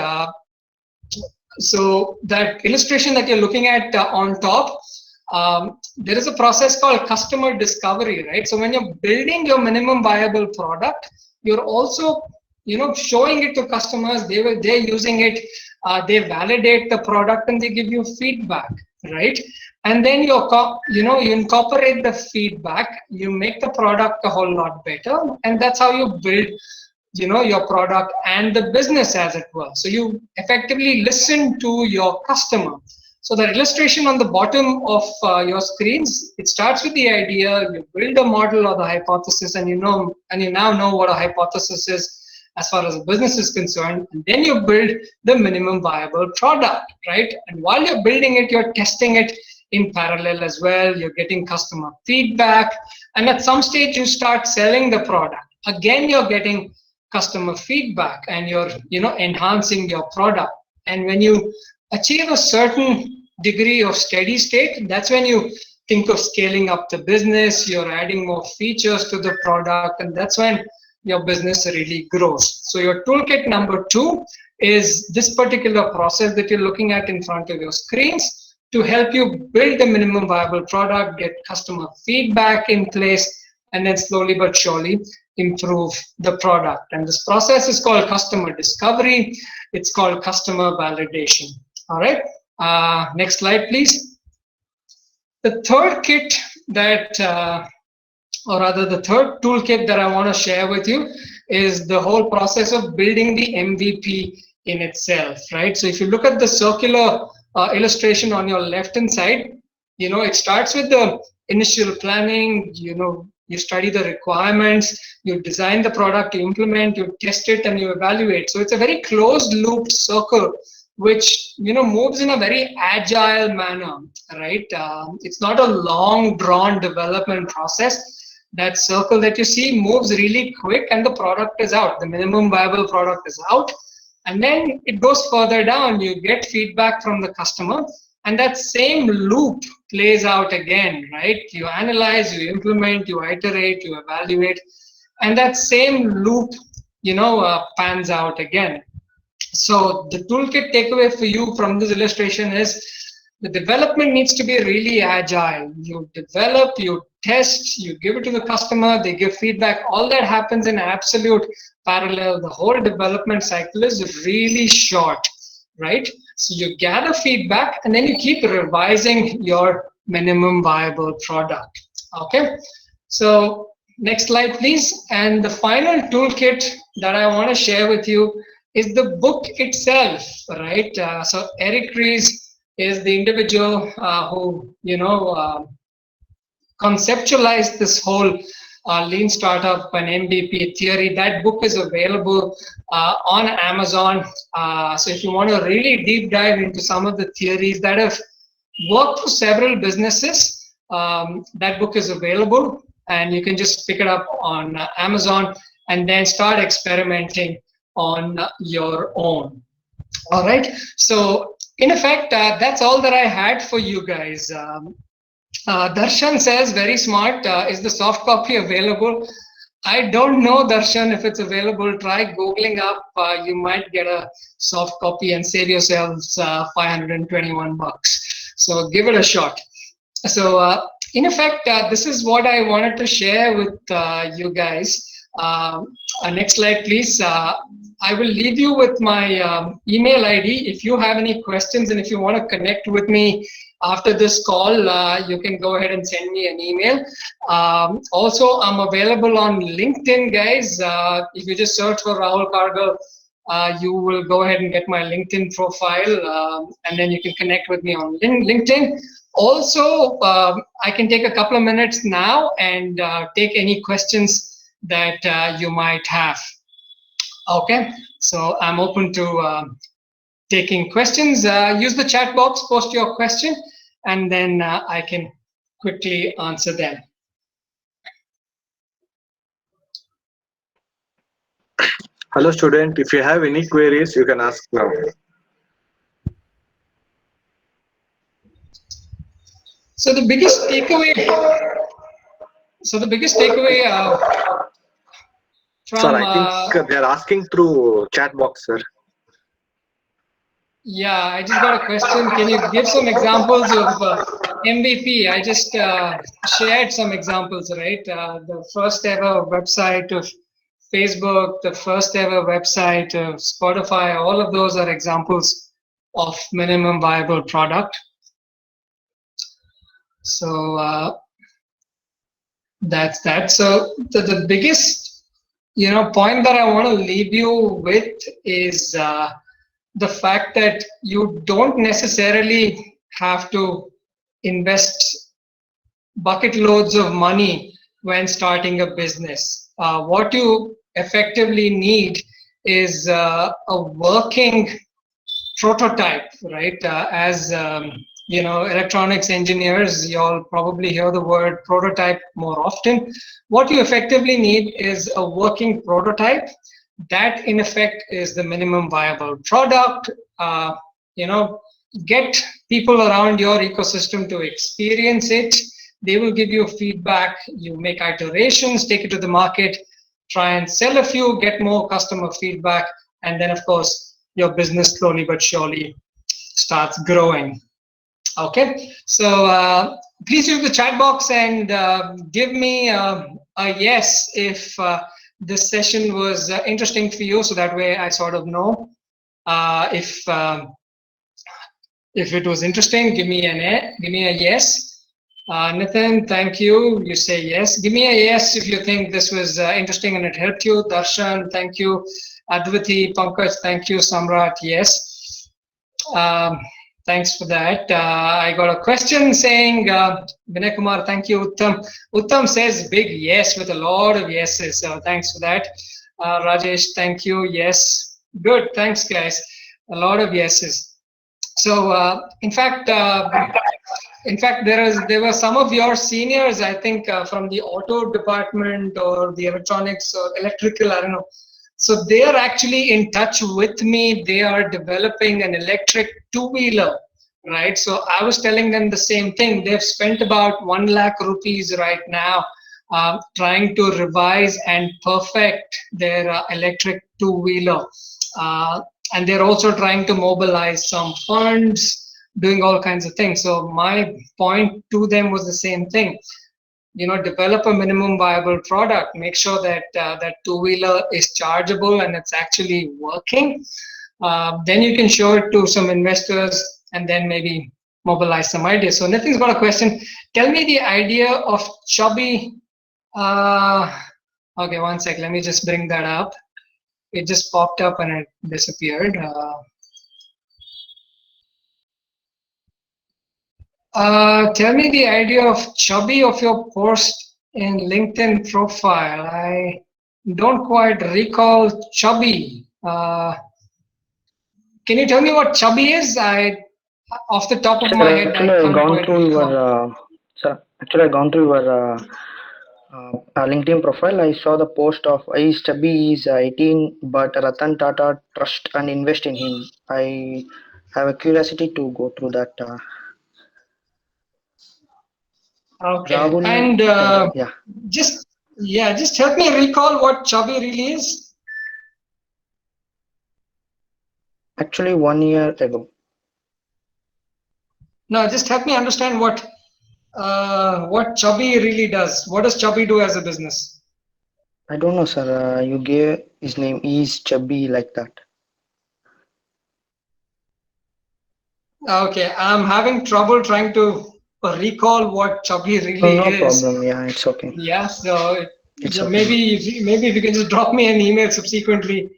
So that illustration that you're looking at on top, there is a process called customer discovery, right? So when you're building your minimum viable product, you're also, showing it to customers. They're using it. They validate the product and they give you feedback, right? And then you incorporate the feedback. You make the product a whole lot better, and that's how you build your product and the business, as it were. So you effectively listen to your customer. So the illustration on the bottom of your screens, it starts with the idea. You build a model or the hypothesis, and you now know what a hypothesis is as far as a business is concerned. And then you build the minimum viable product, right? And while you're building it, you're testing it in parallel as well. You're getting customer feedback, and at some stage you start selling the product. Again, you're getting customer feedback, and you're enhancing your product. And when you achieve a certain degree of steady state, that's when you think of scaling up the business. You're adding more features to the product, and that's when your business really grows. So your toolkit number 2 is this particular process that you're looking at in front of your screens to help you build the minimum viable product, get customer feedback in place, and then slowly but surely improve the product. And this process is called customer discovery. It's called customer validation. All right. Next slide, please. The third kit that, or rather the third toolkit that I want to share with you is the whole process of building the MVP in itself, right? So if you look at the circular illustration on your left-hand side, it starts with the initial planning. You study the requirements, you design the product, you implement, you test it, and you evaluate. So it's a very closed looped circle, which moves in a very agile manner, right? It's not a long drawn development process. That circle that you see moves really quick, and the product is out. The minimum viable product is out, and then it goes further down. You get feedback from the customer, and that same loop plays out again, right? You analyze, you implement, you iterate, you evaluate, and that same loop, pans out again. So the toolkit takeaway for you from this illustration is the development needs to be really agile. You develop, you test, you give it to the customer, they give feedback. All that happens in absolute parallel. The whole development cycle is really short, right? So you gather feedback, and then you keep revising your minimum viable product. Okay. So next slide, please. And the final toolkit that I want to share with you is the book itself, right? So Eric Ries is the individual who conceptualized this whole lean startup and MVP theory. That book is available on Amazon. So if you want to really deep dive into some of the theories that have worked for several businesses, that book is available, and you can just pick it up on Amazon and then start experimenting on your own. All right. So in effect, that's all that I had for you guys. Darshan says, very smart. Is the soft copy available? I don't know, Darshan, if it's available. Try Googling up. You might get a soft copy and save yourselves 521 bucks. So give it a shot. So in effect, this is what I wanted to share with you guys. Next slide, please. I will leave you with my email ID. If you have any questions and if you want to connect with me after this call, you can go ahead and send me an email. Also, I'm available on LinkedIn, guys. If you just search for Rahul Kargal, you will go ahead and get my LinkedIn profile, and then you can connect with me on LinkedIn. Also, I can take a couple of minutes now and take any questions that you might have. Okay, so I'm open to taking questions. Use the chat box, post your question, and then I can quickly answer them. Hello student, if you have any queries, you can ask now. So the biggest takeaway. So the biggest takeaway Sir, from I think they are asking through chat box, sir. yeah, I just got a question. Can you give some examples of MVP? I just shared some examples, right? The first ever website of Facebook, the first ever website of Spotify, all of those are examples of minimum viable product. So that's that. So the biggest, point that I want to leave you with is the fact that you don't necessarily have to invest bucket loads of money when starting a business. What you effectively need is a working prototype, right? As electronics engineers, you'll probably hear the word prototype more often. What you effectively need is a working prototype. That, in effect, is the minimum viable product. You know, get people around your ecosystem to experience it. They will give you feedback. You make iterations, take it to the market, try and sell a few, get more customer feedback, and then, of course, your business slowly but surely starts growing. Okay, so please use the chat box and give me a yes if this session was interesting for you, so that way I sort of know if it was interesting. Give me a yes. Nathan, thank you. You say yes. Give me a yes if you think this was interesting and it helped you. Darshan, thank you. Advati, Pankaj, thank you. Samrat, yes. Thanks for that. I got a question saying, Vinay Kumar, thank you. Uttam says big yes with a lot of yeses. So thanks for that. Rajesh, thank you. Yes. Good. Thanks, guys. A lot of yeses. So, in fact, there were some of your seniors, I think, from the auto department or the electronics or electrical, I don't know. So they are actually in touch with me. They are developing an electric two-wheeler, right? So I was telling them the same thing. They've spent about 1 lakh rupees right now trying to revise and perfect their electric two-wheeler. And they're also trying to mobilize some funds, doing all kinds of things. So my point to them was the same thing. Develop a minimum viable product. Make sure that that two-wheeler is chargeable and it's actually working. Then you can show it to some investors and then maybe mobilize some ideas. So Nitin's got a question. Tell me the idea of chubby. Okay, one sec. Let me just bring that up. It just popped up and it disappeared. Tell me the idea of chubby of your post in LinkedIn profile. I don't quite recall chubby. Can you tell me what chubby is? Off the top of my head, I can't quite recall. Actually, I gone through your LinkedIn profile. I saw the post of is chubby is 18, but Ratan Tata trust and invest in him. I have a curiosity to go through that. Okay, Rahul, and yeah. just help me recall what chubby really is. Actually, 1 year ago. No, just help me understand what chubby really does. What does chubby do as a business? I don't know, sir. You gave his name is chubby like that. Okay, I'm having trouble trying to recall what chubby really No is. problem. Yeah, it's okay. Yeah, so It's okay. maybe if you can just drop me an email subsequently,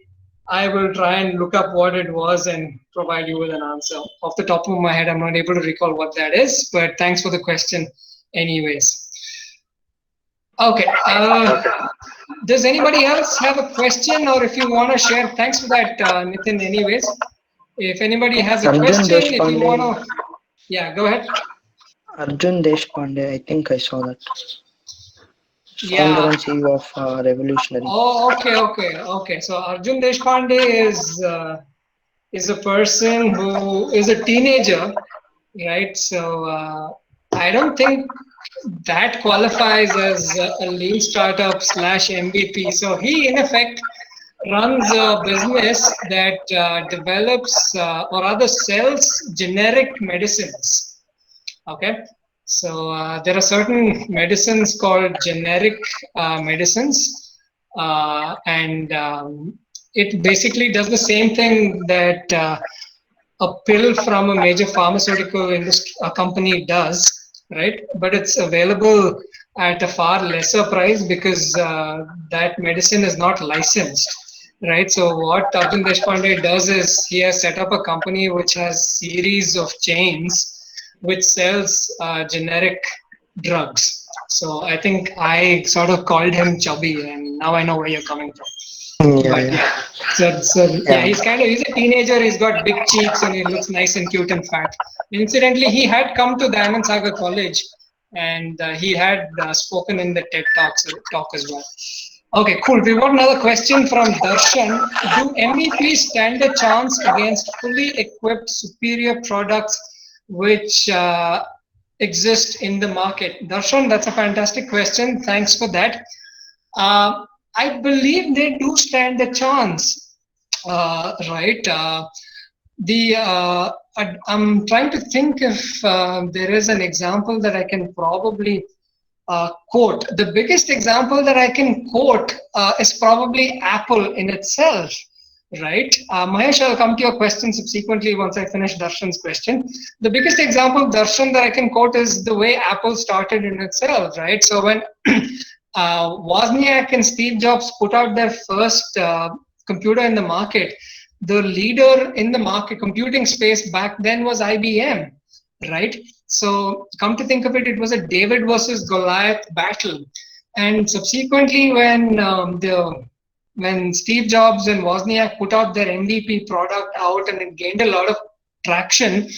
I will try and look up what it was and provide you with an answer. Off the top of my head, I'm not able to recall what that is, but thanks for the question anyways. Okay. Does anybody else have a question, or if you want to share? Thanks for that, Nitin, anyways. If anybody has a question, if you want to, yeah, go ahead. Arjun Deshpande, I think I saw that. founder Yeah. and CEO of Revolutionary. Oh, okay. So Arjun Deshpande is a person who is a teenager, right? So I don't think that qualifies as a lean startup slash MVP. So he, in effect, runs a business that develops or rather sells generic medicines. Okay. So there are certain medicines called generic medicines, and it basically does the same thing that a pill from a major pharmaceutical industry company does, right? But it's available at a far lesser price because that medicine is not licensed, right? So what Arjun Deshpande does is he has set up a company which has series of chains which sells generic drugs. So I think I sort of called him chubby, and now I know where you're coming from. Yeah, But yeah, yeah, so yeah, yeah. he's a teenager. He's got big cheeks and he looks nice and cute and fat. Incidentally, he had come to Diamond Sagar College, and he had spoken in the TED talk as well. Okay, cool. We've got another question from Darshan. Do MEPs stand a chance against fully equipped superior products which exist in the market? Darshan, that's a fantastic question. Thanks for that. Uh, I believe they do stand a chance, right? I'm trying to think if there is an example that I can probably quote. The biggest example that I can quote is probably Apple in itself, right? Mahesh, I'll come to your question subsequently once I finish Darshan's question. The biggest example, Darshan, that I can quote is the way Apple started in itself, right? So when Wozniak and Steve Jobs put out their first computer in the market, the leader in the market computing space back then was IBM, right? So come to think of it, it was a David versus Goliath battle. And subsequently, when Steve Jobs and Wozniak put out their MVP product out and it gained a lot of traction,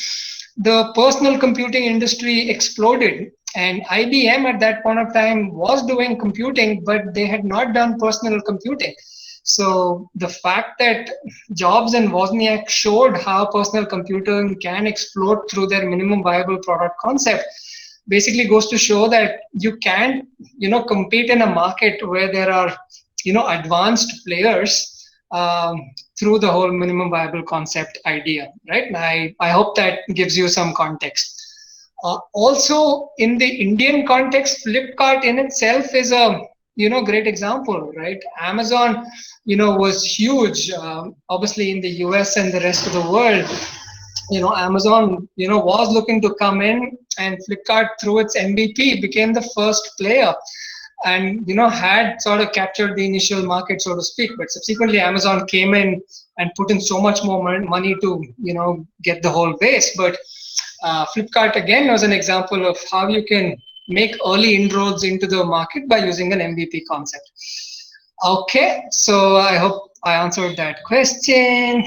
the personal computing industry exploded. And IBM at that point of time was doing computing, but they had not done personal computing. So the fact that Jobs and Wozniak showed how personal computing can explode through their minimum viable product concept basically goes to show that you can, compete in a market where there are, advanced players through the whole minimum viable concept idea, right? And I hope that gives you some context. Also, in the Indian context, Flipkart in itself is a great example, right? Amazon, was huge, obviously in the US and the rest of the world. Amazon, was looking to come in, and Flipkart, through its MVP, became the first player, and had sort of captured the initial market, so to speak. But subsequently, Amazon came in and put in so much more money to get the whole base. But Flipkart again was an example of how you can make early inroads into the market by using an MVP concept. Okay, so I hope I answered that question.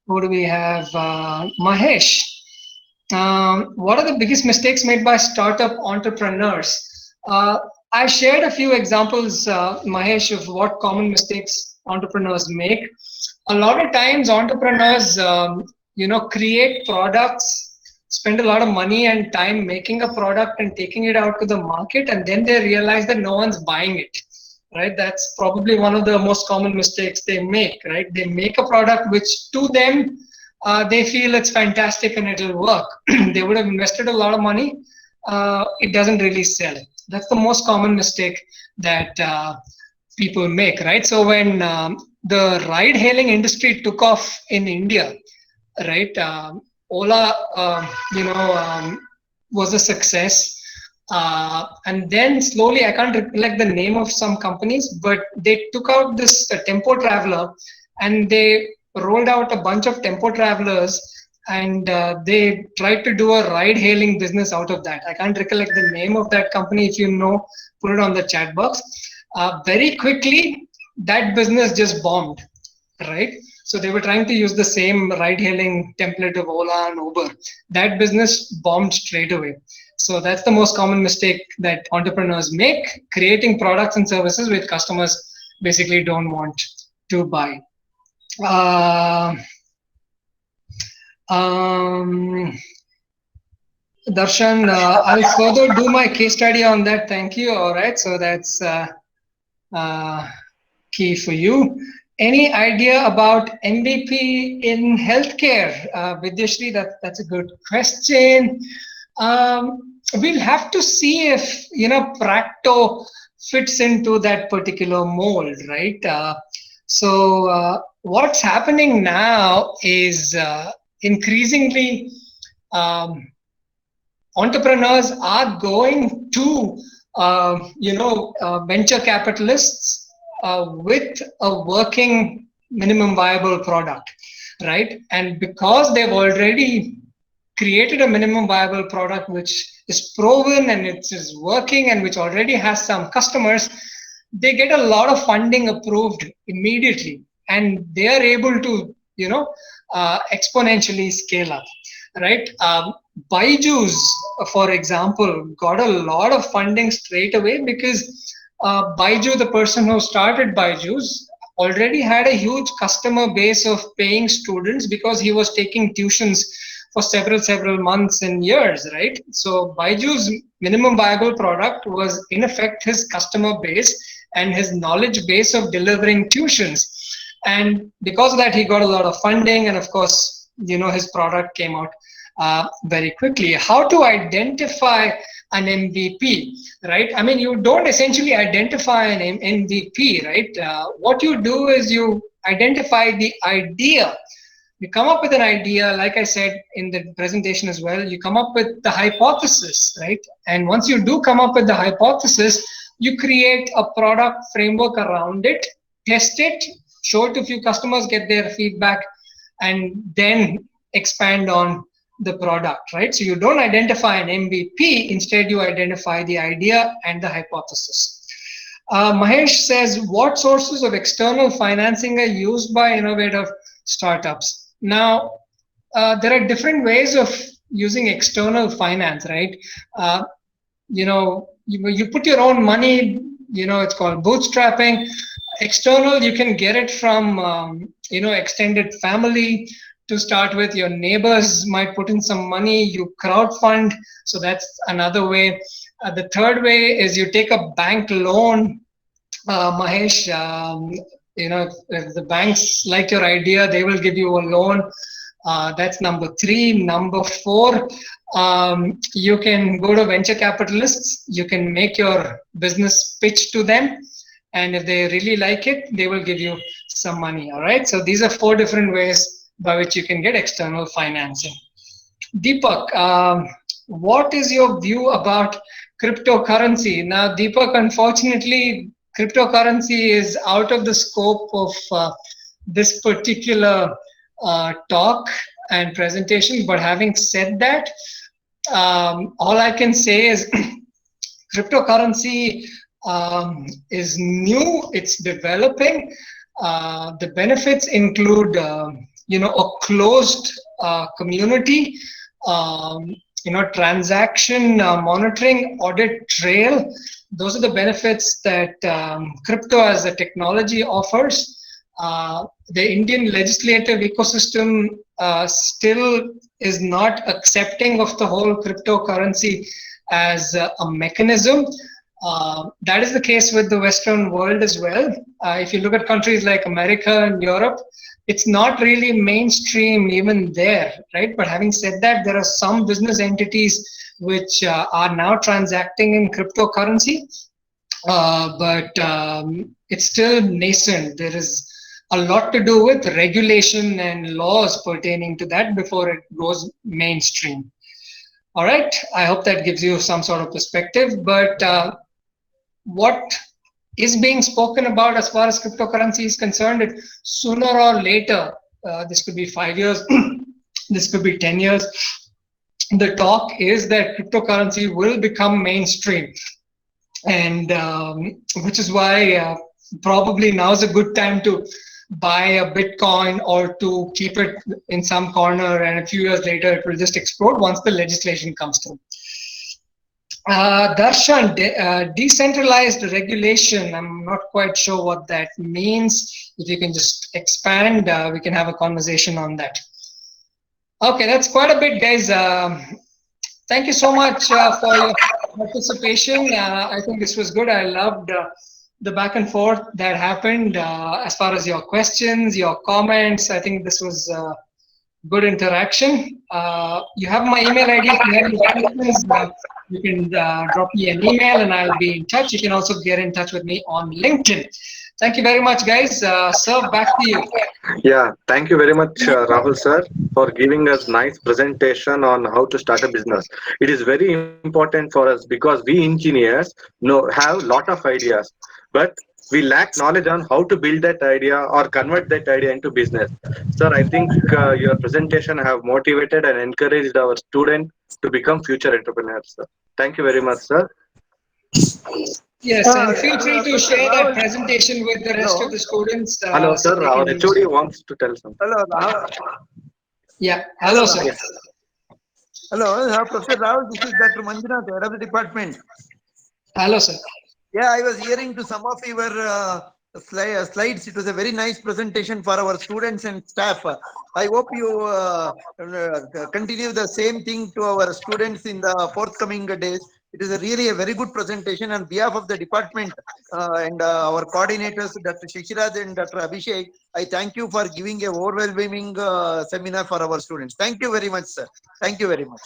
Who do we have? Mahesh. What are the biggest mistakes made by startup entrepreneurs? I shared a few examples, Mahesh, of what common mistakes entrepreneurs make. A lot of times entrepreneurs, create products, spend a lot of money and time making a product and taking it out to the market, and then they realize that no one's buying it, right? That's probably one of the most common mistakes they make, right? They make a product which to them, they feel it's fantastic and it'll work. They would have invested a lot of money. It doesn't really sell. That's the most common mistake that people make, right? So when the ride-hailing industry took off in India, right? Ola, was a success. And then slowly, I can't recollect the name of some companies, but they took out this Tempo Traveler and they rolled out a bunch of Tempo Travelers, and they tried to do a ride-hailing business out of that. I can't recollect the name of that company. If you know, put it on the chat box. Very quickly, that business just bombed, right? So they were trying to use the same ride-hailing template of Ola and Uber. That business bombed straight away. So that's the most common mistake that entrepreneurs make, creating products and services which customers basically don't want to buy. Darshan, I'll further do my case study on that. Thank you. All right. So that's key for you. Any idea about MVP in healthcare? Vidyashri, that's a good question. We'll have to see if, Practo fits into that particular mold, right? So what's happening now is increasingly entrepreneurs are going to venture capitalists with a working minimum viable product, right? And because they've already created a minimum viable product which is proven and it is working and which already has some customers, they get a lot of funding approved immediately, and they are able to exponentially scale up, right? Byju's, for example, got a lot of funding straight away because Byju, the person who started Byju's, already had a huge customer base of paying students because he was taking tuitions for several months and years, right? So Byju's minimum viable product was in effect his customer base and his knowledge base of delivering tuitions. And because of that, he got a lot of funding, and of course, his product came out very quickly. How to identify an MVP, right? I mean, you don't essentially identify an MVP, right? What you do is you identify the idea. You come up with an idea, like I said in the presentation as well, you come up with the hypothesis, right? And once you do come up with the hypothesis, you create a product framework around it, test it, show it to a few customers, get their feedback, and then expand on the product, right? So you don't identify an MVP, instead you identify the idea and the hypothesis. Mahesh says, what sources of external financing are used by innovative startups? Now, there are different ways of using external finance, right? You put your own money, it's called bootstrapping. External, you can get it from, extended family. To start with, your neighbors might put in some money, you crowdfund, so that's another way. The third way is you take a bank loan, Mahesh. If the banks like your idea, they will give you a loan. That's number 3. Number 4, you can go to venture capitalists, you can make your business pitch to them, and if they really like it, they will give you some money. All right, so these are 4 different ways by which you can get external financing. Deepak, what is your view about cryptocurrency? Now, Deepak, unfortunately, cryptocurrency is out of the scope of this particular talk and presentation. But having said that, all I can say is cryptocurrency is new, it's developing. The benefits include a closed community, transaction monitoring, audit trail. Those are the benefits that crypto as a technology offers. The Indian legislative ecosystem still is not accepting of the whole cryptocurrency as a mechanism. That is the case with the Western world as well. If you look at countries like America and Europe, it's not really mainstream even there, right? But having said that, there are some business entities which are now transacting in cryptocurrency, but it's still nascent. There is a lot to do with regulation and laws pertaining to that before it goes mainstream. All right, I hope that gives you some sort of perspective, but what is being spoken about as far as cryptocurrency is concerned, sooner or later, this could be 5 years, this could be 10 years, the talk is that cryptocurrency will become mainstream, and which is why probably now is a good time to buy a Bitcoin or to keep it in some corner, and a few years later it will just explode once the legislation comes through. Darshan, decentralized regulation. I'm not quite sure what that means. If you can just expand, we can have a conversation on that. Okay, that's quite a bit, guys. Thank you so much for your participation. I think this was good. I loved the back and forth that happened as far as your questions, your comments. I think this was good interaction. You have my email ID. If you have any questions, you can drop me an email and I'll be in touch. You can also get in touch with me on LinkedIn. Thank you very much, guys. Sir, back to you. Yeah, thank you very much, Rahul sir, for giving us nice presentation on how to start a business. It is very important for us because we engineers have lot of ideas, but we lack knowledge on how to build that idea or convert that idea into business. Sir, I think your presentation have motivated and encouraged our student to become future entrepreneurs. Sir. Thank you very much, sir. Yes, and feel free to Professor share that Rahul. presentation with the rest Hello. of the students. Hello, So sir. they Our can use HOD it. wants to tell something. Hello, Rahul. Yeah, hello, sir. Yes. Hello, Professor Rahul. This is Dr. Manjunath, head of the department. Hello, sir. Yeah, I was hearing to some of your slides. It was a very nice presentation for our students and staff. I hope you continue the same thing to our students in the forthcoming days. It is really a very good presentation on behalf of the department and our coordinators, Dr. Shishiraj and Dr. Abhishek. I thank you for giving a overwhelming seminar for our students. Thank you very much, sir. Thank you very much.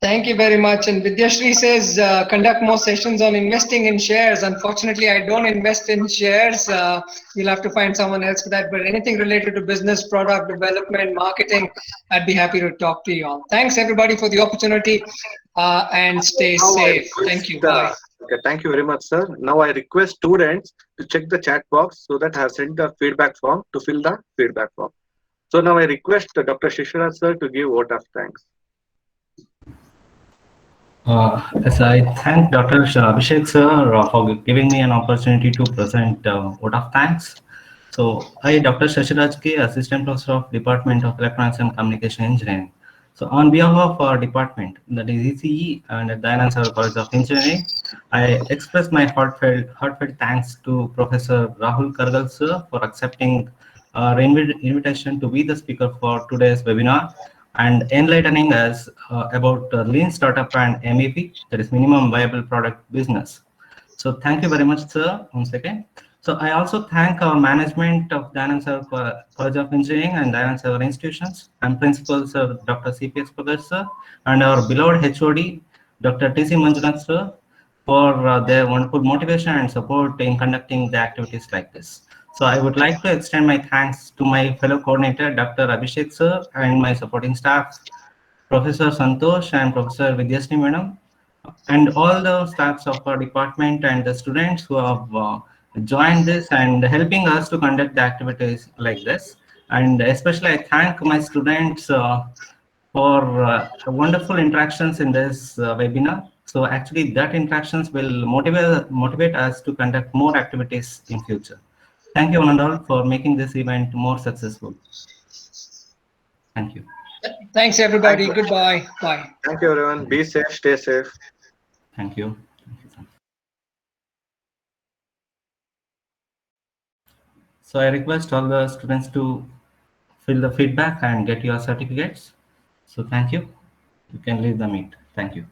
Thank you very much. And Vidyashri says, conduct more sessions on investing in shares. Unfortunately, I don't invest in shares. You'll have to find someone else for that. But anything related to business, product development, marketing, I'd be happy to talk to you all. Thanks, everybody, for the opportunity and stay Now I safe. Thank you. request, Bye. okay, thank you very much, sir. Now I request students to check the chat box so that I have sent the feedback form to fill the feedback form. So now I request Dr. Shishiraj sir to give vote of thanks. Yes, I thank Dr. Abhishek sir for giving me an opportunity to present vote of thanks. So I, Dr. Shashiraj K, Assistant Professor of Department of Electronics and Communication Engineering. So on behalf of our department, that is ECE and Dayanand Sir College of Engineering, I express my heartfelt thanks to Professor Rahul Kargal sir for accepting our invitation to be the speaker for today's webinar and enlightening us about lean startup and MEP, that is minimum viable product business. So thank you very much, sir, once again. So I also thank our management of Dayanand Sir College of Engineering and Dayanand Sir institutions and principal sir Dr. CPS Pagar sir and our beloved HOD Dr. TC Manjunath sir for their wonderful motivation and support in conducting the activities like this. So I would like to extend my thanks to my fellow coordinator, Dr. Abhishek sir, and my supporting staff, Professor Santosh and Professor Vidyasni madam, and all the staffs of our department and the students who have joined this and helping us to conduct the activities like this. And especially I thank my students for wonderful interactions in this webinar. So actually that interactions will motivate us to conduct more activities in future. Thank you one and all for making this event more successful. Thank you. Thanks, everybody. Thank you. Goodbye. Bye. Thank you, everyone. Be safe, stay safe. Thank you. So I request all the students to fill the feedback and get your certificates. So thank you. You can leave the meet. Thank you.